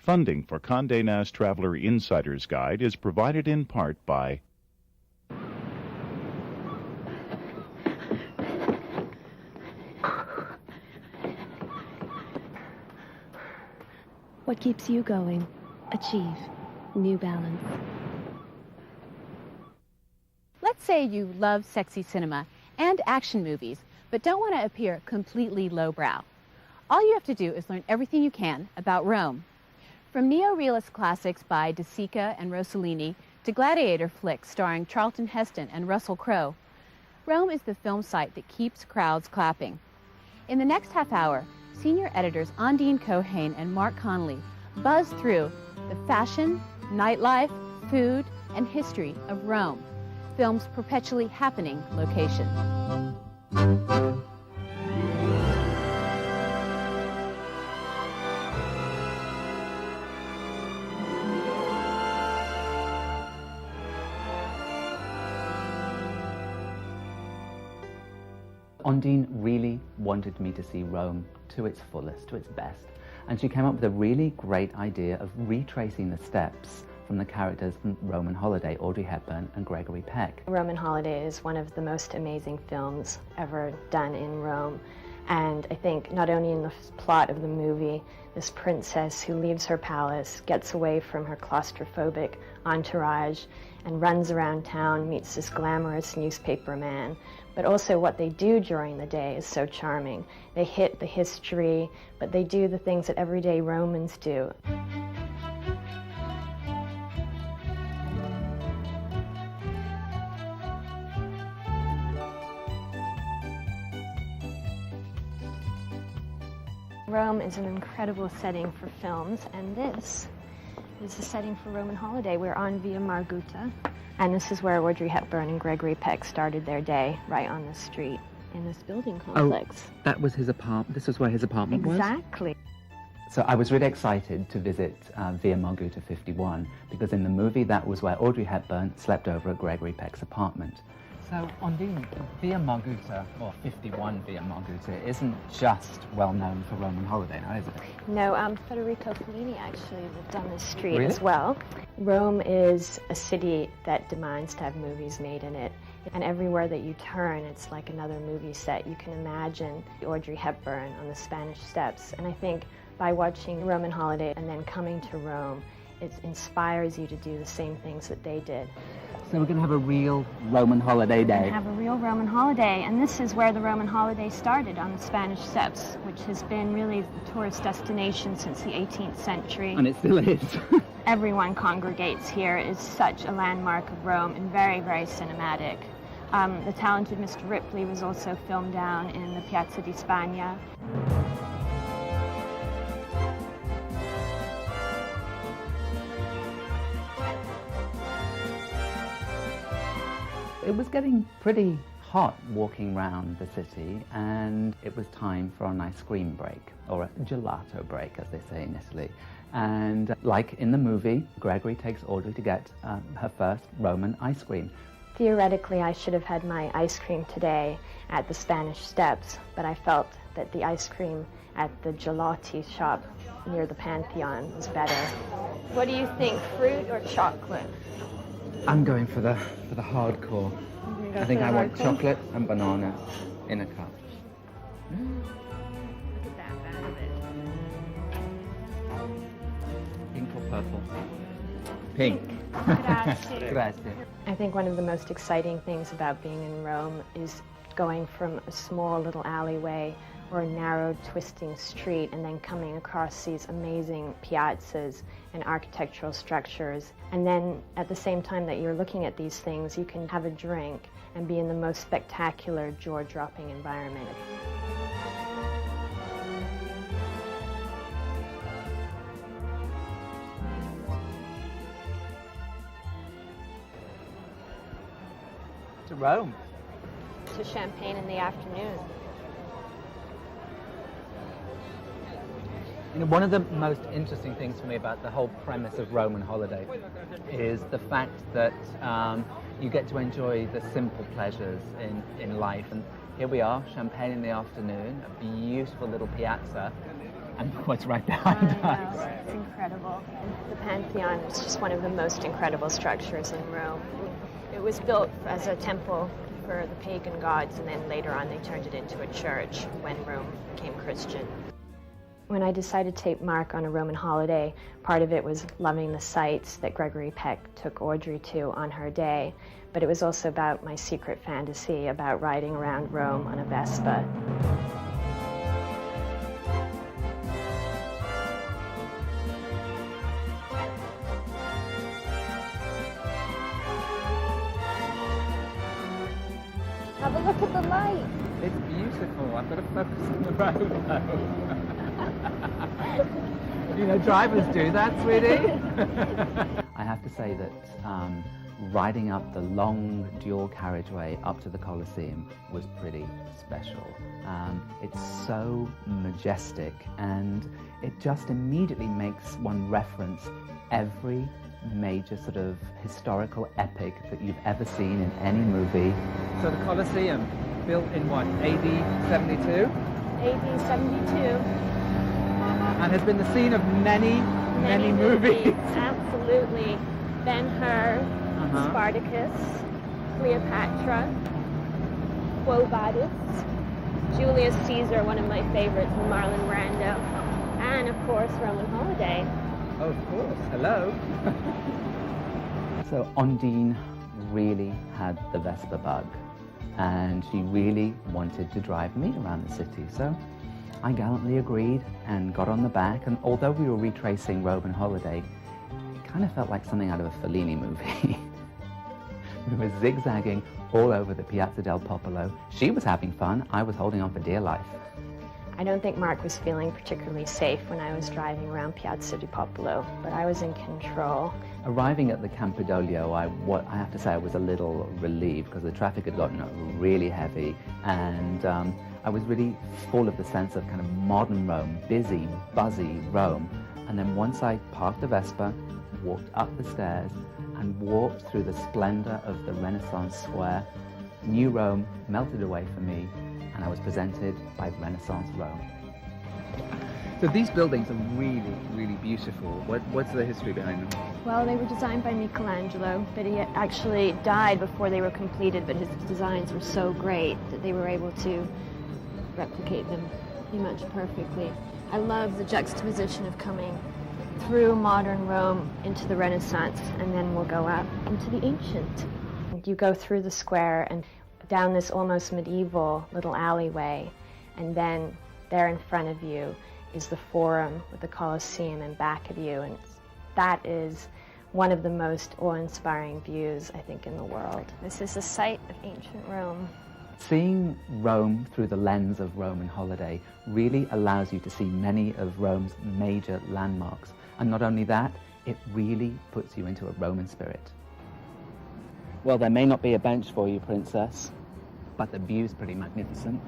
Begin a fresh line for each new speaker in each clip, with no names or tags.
Funding for Conde Nast Traveler Insider's Guide is provided in part by
What keeps you going? Achieve. New Balance.
Let's say you love sexy cinema and action movies, but don't want to appear completely lowbrow. All you have to do is learn everything you can about Rome. From neo-realist classics by De Sica and Rossellini to gladiator flicks starring Charlton Heston and Russell Crowe, Rome is the film site that keeps crowds clapping. In the next half hour, senior editors Ondine Cohane and Mark Connolly buzz through the fashion, nightlife, food, and history of Rome, film's perpetually happening location.
Ondine really wanted me to see Rome to its fullest, to its best, and she came up with a really great idea of retracing the steps from the characters from Roman Holiday, Audrey Hepburn and Gregory Peck.
Roman Holiday is one of the most amazing films ever done in Rome, and I think not only in the plot of the movie, this princess who leaves her palace, gets away from her claustrophobic entourage, and runs around town, meets this glamorous newspaper man, but also what they do during the day is so charming. They hit the history, but they do the things that everyday Romans do. Rome is an incredible setting for films, and this is the setting for Roman Holiday. We're on Via Margutta, and this is where Audrey Hepburn and Gregory Peck started their day, right on the street in this building complex.
Oh, that was his apartment. This was where his apartment was?
Exactly.
So I was really excited to visit Via Margutta 51, because in the movie that was where Audrey Hepburn slept over at Gregory Peck's apartment. So, Ondine, Via Margutta, or 51 Via Margutta, isn't just well known for Roman Holiday now, is it?
No, Federico Fellini actually lived on this street
Really?
as well. Rome is a city that demands to have movies made in it. And everywhere that you turn, it's like another movie set. You can imagine Audrey Hepburn on the Spanish Steps. And I think by watching Roman Holiday and then coming to Rome, it inspires you to do the same things that they did.
So we're going to have a real Roman holiday day.
We're going to have a real Roman holiday, and this is where the Roman holiday started, on the Spanish Steps, which has been really the tourist destination since the 18th century.
And it still is.
Everyone congregates here. It's such a landmark of Rome and very, very cinematic. The talented Mr. Ripley was also filmed down in the Piazza di Spagna.
It was getting pretty hot walking around the city, and it was time for an ice cream break, or a gelato break, as they say in Italy. And like in the movie, Gregory takes Audrey to get her first Roman ice cream.
Theoretically, I should have had my ice cream today at the Spanish Steps, but I felt that the ice cream at the gelati shop near the Pantheon was better. What do you think, fruit or chocolate?
I'm going for the hardcore. I think I want chocolate and banana in a cup.
Look at that out of it.
Pink or purple? Pink.
Grazie.
Grazie.
I think one of the most exciting things about being in Rome is going from a small little alleyway or a narrow twisting street and then coming across these amazing piazzas and architectural structures. And then at the same time that you're looking at these things, you can have a drink and be in the most spectacular, jaw-dropping environment.
To Rome.
To Champagne in the afternoon.
You know, one of the most interesting things for me about the whole premise of Roman Holiday is the fact that you get to enjoy the simple pleasures in life. And here we are, Champagne in the afternoon, a beautiful little piazza, and what's right behind us.
It's incredible. The Pantheon is just one of the most incredible structures in Rome. It was built as a temple for the pagan gods, and then later on they turned it into a church when Rome became Christian. When I decided to take Mark on a Roman holiday, part of it was loving the sights that Gregory Peck took Audrey to on her day, but it was also about my secret fantasy about riding around Rome on a Vespa.
Have a look at the light.
It's beautiful. I've got to focus on the road though. You know, drivers do that, sweetie. I have to say that riding up the long dual carriageway up to the Colosseum was pretty special. It's so majestic, and it just immediately makes one reference every major sort of historical epic that you've ever seen in any movie. So the Colosseum, built in what, AD 72?
AD 72.
And has been the scene of many movies.
Absolutely. Ben-Hur, Spartacus, Cleopatra, Quo Vadis, Julius Caesar, one of my favorites, Marlon Brando, and of course Roman Holiday.
Oh, of course. Hello. So Ondine really had the Vespa bug, and she really wanted to drive me around the city. So I gallantly agreed and got on the back, and although we were retracing Roman Holiday, it kind of felt like something out of a Fellini movie. We were zigzagging all over the Piazza del Popolo. She was having fun. I was holding on for dear life.
I don't think Mark was feeling particularly safe when I was driving around Piazza di Popolo, but I was in control.
Arriving at the Campidoglio, I have to say I was a little relieved because the traffic had gotten really heavy, and I was really full of the sense of kind of modern Rome, busy, buzzy Rome. And then once I parked the Vespa, walked up the stairs, and walked through the splendor of the Renaissance Square, New Rome melted away for me, and I was presented by Renaissance Rome. So these buildings are really, really beautiful. What's the history behind them?
Well, they were designed by Michelangelo, but he actually died before they were completed, but his designs were so great that they were able to replicate them pretty much perfectly. I love the juxtaposition of coming through modern Rome into the Renaissance, and then we'll go up into the ancient. You go through the square and down this almost medieval little alleyway, and then there in front of you is the Forum with the Colosseum in back of you, and that is one of the most awe-inspiring views, I think, in the world. This is the site of ancient Rome.
Seeing Rome through the lens of Roman Holiday really allows you to see many of Rome's major landmarks. And not only that, it really puts you into a Roman spirit. Well, there may not be a bench for you, Princess, but the view's pretty magnificent.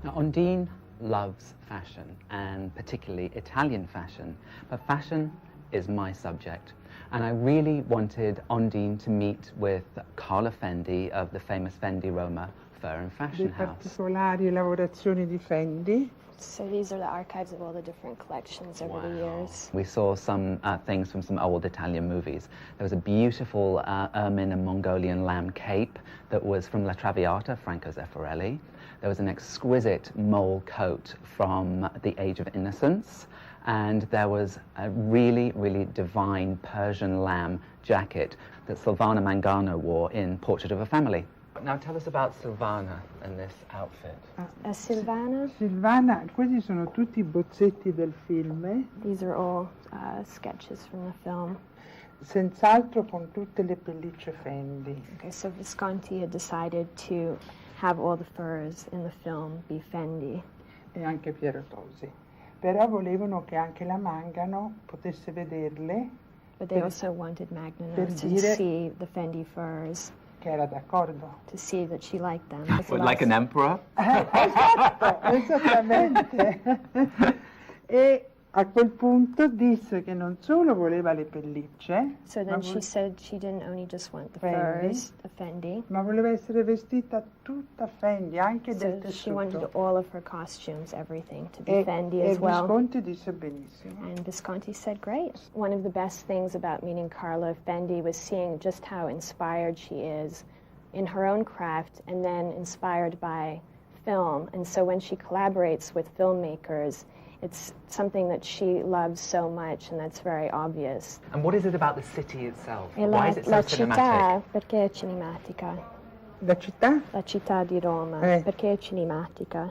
Now, Ondine loves fashion, and particularly Italian fashion, but fashion is my subject. And I really wanted Ondine to meet with Carlo Fendi of the famous Fendi Roma Fur and Fashion House.
Particolari lavorazioni di Fendi.
So these are the archives of all the different collections over the years.
We saw some things from some old Italian movies. There was a beautiful ermine and Mongolian lamb cape that was from La Traviata, Franco Zeffirelli. There was an exquisite mole coat from the Age of Innocence. And there was a really, really divine Persian lamb jacket that Silvana Mangano wore in Portrait of a Family. Now tell us about Silvana and this outfit.
Silvana?
Silvana, questi sono tutti bozzetti del film.
These are all sketches from the film.
Senz'altro con tutte le pellicce Fendi.
Okay, so Visconti had decided to have all the furs in the film be Fendi.
E anche Piero Tosi. Però volevano che anche la Mangano potesse vederle.
But they also wanted Magna Nast to
dire-
see the Fendi furs,
che era d'accordo.
to see that she liked them.
Like an emperor?
Esatto, esattamente. E a quel punto disse che non solo voleva le pellicce,
So then she said she didn't only just want the
Fendi.
furs, the Fendi,
ma voleva essere vestita tutta Fendi, anche del
so she wanted
tessuto.
all of her costumes, everything, to be Fendi
E
as well.
Visconti disse benissimo.
And Visconti said, great. One of the best things about meeting Carla Fendi was seeing just how inspired she is in her own craft and then inspired by film. And so when she collaborates with filmmakers, it's something that she loves so much, and that's very obvious.
And what is it about the city itself?
E
Why is it so
la
cinematic?
città, perché è cinematica?
La città?
La città di Roma, perché è cinematica?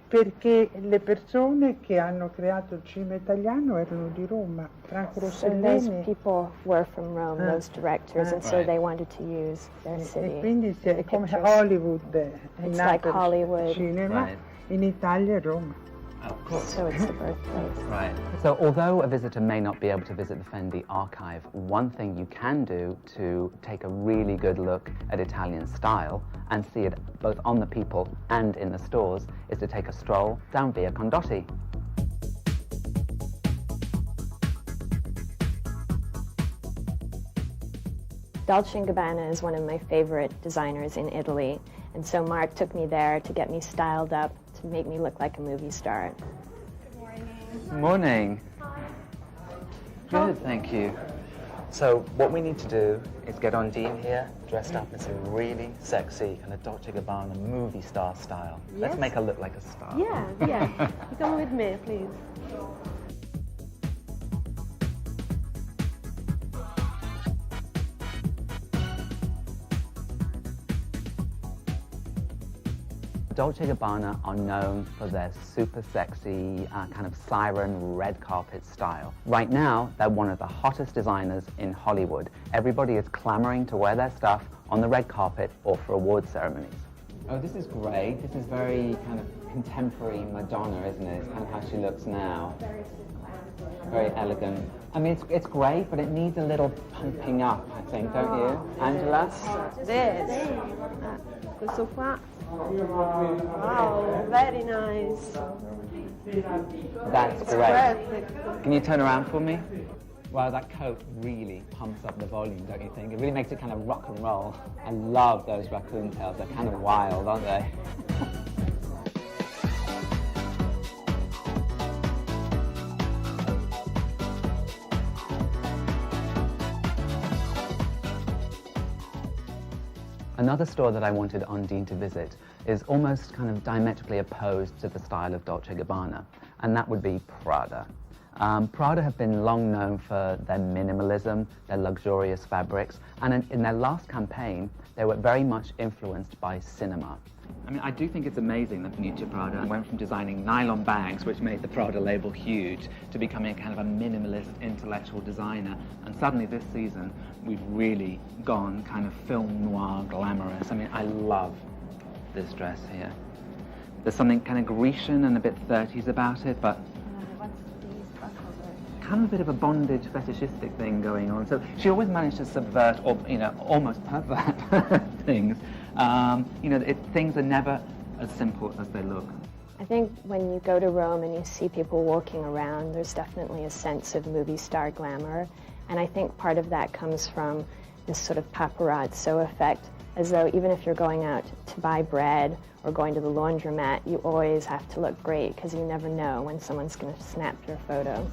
Perché le persone che hanno creato il cinema italiano erano di Roma, Franco
So those
Rossellini.
people were from Rome, those directors, and so
Right.
they wanted to use their
E
city.
quindi
the
è come
pictures.
Hollywood, è
It's
nato
like Hollywood.
il cinema,
Right.
in Italia è Roma.
Of course.
So it's the birthplace.
Right. So although a visitor may not be able to visit the Fendi archive, one thing you can do to take a really good look at Italian style and see it both on the people and in the stores is to take a stroll down Via Condotti.
Dolce & Gabbana is one of my favorite designers in Italy, and so Mark took me there to get me styled up, to make me look like a movie star.
Morning. Good, thank you. So what we need to do is get Ondine here, dressed up in some really sexy kind of Dolce & Gabbana movie star style. Let's
Yes.
make her look like a star.
Yeah. You come with me, please.
Dolce & Gabbana are known for their super sexy kind of siren red carpet style. Right now, they're one of the hottest designers in Hollywood. Everybody is clamoring to wear their stuff on the red carpet or for award ceremonies. Oh, this is great. This is very kind of contemporary Madonna, isn't it? It's kind of how she looks now. Very elegant. I mean, it's great, but it needs a little pumping up, I think, don't you, Angela?
This. Questo qua. Wow, very nice.
That's great.
Perfect.
Can you turn around for me? Wow, that coat really pumps up the volume, don't you think? It really makes it kind of rock and roll. I love those raccoon tails. They're kind of wild, aren't they? Another store that I wanted Ondine to visit is almost kind of diametrically opposed to the style of Dolce & Gabbana, and that would be Prada. Prada have been long known for their minimalism, their luxurious fabrics, and in their last campaign, they were very much influenced by cinema. I mean, I do think it's amazing that Miuccia Prada went from designing nylon bags, which made the Prada label huge, to becoming kind of a minimalist intellectual designer. And suddenly this season, we've really gone kind of film noir glamorous. I mean, I love this dress here. There's something kind of Grecian and a bit 30s about it, but kind of a bit of a bondage fetishistic thing going on. So she always managed to subvert or, almost pervert things. Things are never as simple as they look.
I think when you go to Rome and you see people walking around, there's definitely a sense of movie star glamour. And I think part of that comes from this sort of paparazzo effect, as though even if you're going out to buy bread or going to the laundromat, you always have to look great because you never know when someone's going to snap your photo.